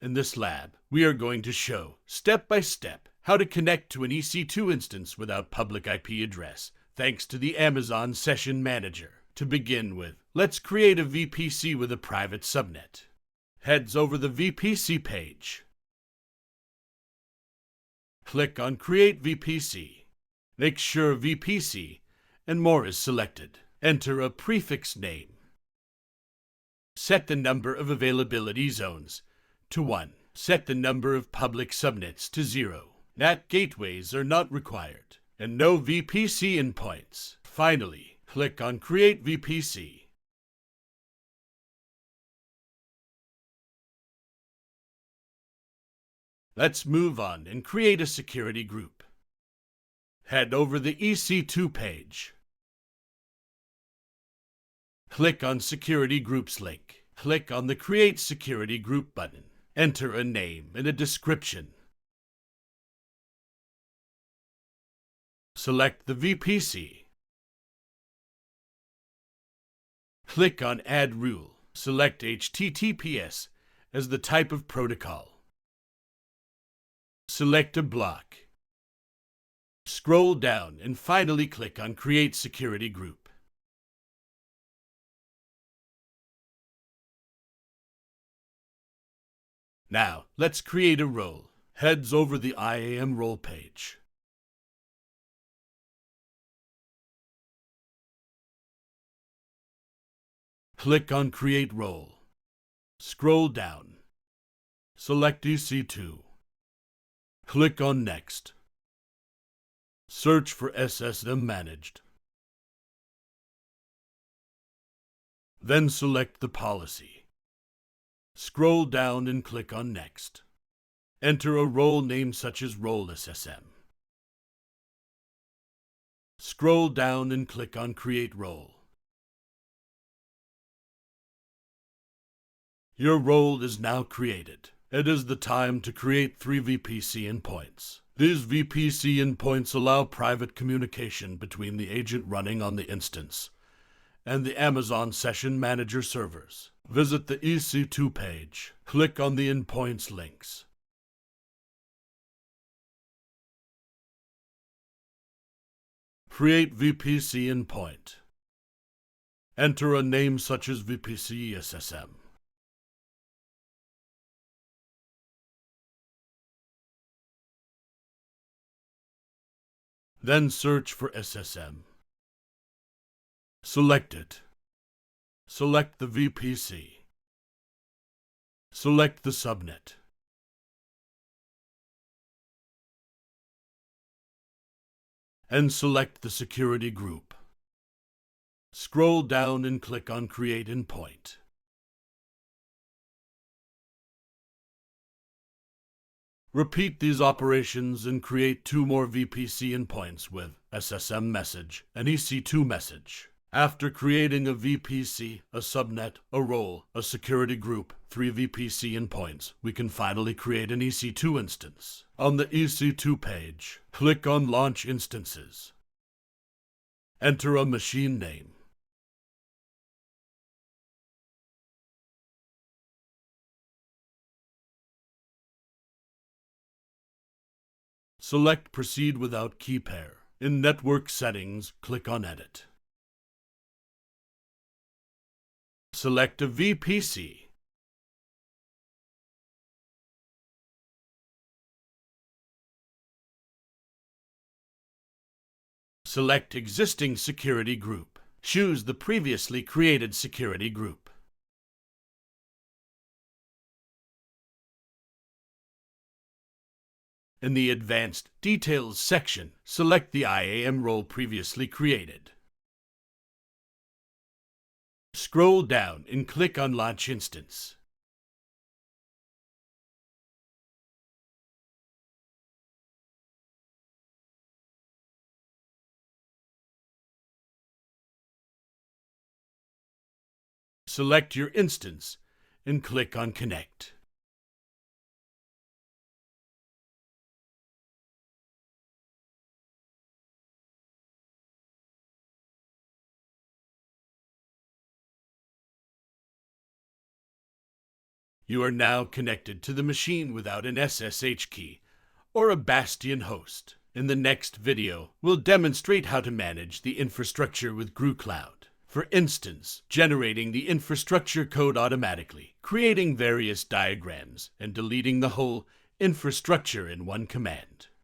In this lab, we are going to show, step by step, how to connect to an EC2 instance without public IP address, thanks to the Amazon Session Manager. To begin with, let's create a VPC with a private subnet. Heads over the VPC page. Click on Create VPC. Make sure VPC and More is selected. Enter a prefix name. Set the number of availability zones to 1. Set the number of public subnets to 0. NAT gateways are not required, and no VPC endpoints. Finally, click on Create VPC. Let's move on and create a security group. Head over the EC2 page. Click on Security Groups link. Click on the Create Security Group button. Enter a name and a description. Select the VPC. Click on Add Rule. Select HTTPS as the type of protocol. Select a block. Scroll down and finally click on Create Security Group. Now, let's create a role. Heads over the IAM role page. Click on Create Role. Scroll down. Select EC2. Click on Next. Search for SSM Managed. Then select the policy. Scroll down and click on Next. Enter a role name such as Role SSM. Scroll down and click on Create Role. Your role is now created. It is the time to create 3 VPC endpoints. These VPC endpoints allow private communication between the agent running on the instance and the Amazon Session Manager servers. Visit the EC2 page. Click on the endpoints links. Create VPC endpoint. Enter a name such as VPC SSM. Then search for SSM. Select it. Select the VPC. Select the subnet. And select the security group. Scroll down and click on Create Endpoint. Repeat these operations and create 2 more VPC endpoints with SSM message and EC2 message. After creating a VPC, a subnet, a role, a security group, 3 VPC endpoints, we can finally create an EC2 instance. On the EC2 page, click on Launch Instances. Enter a machine name. Select Proceed without key pair. In Network Settings, click on Edit. Select a VPC. Select Existing Security Group. Choose the previously created security group. In the Advanced Details section, select the IAM role previously created. Scroll down and click on Launch Instance. Select your instance and click on Connect. You are now connected to the machine without an SSH key or a bastion host. In the next video, we'll demonstrate how to manage the infrastructure with GruCloud. For instance, generating the infrastructure code automatically, creating various diagrams, and deleting the whole infrastructure in one command.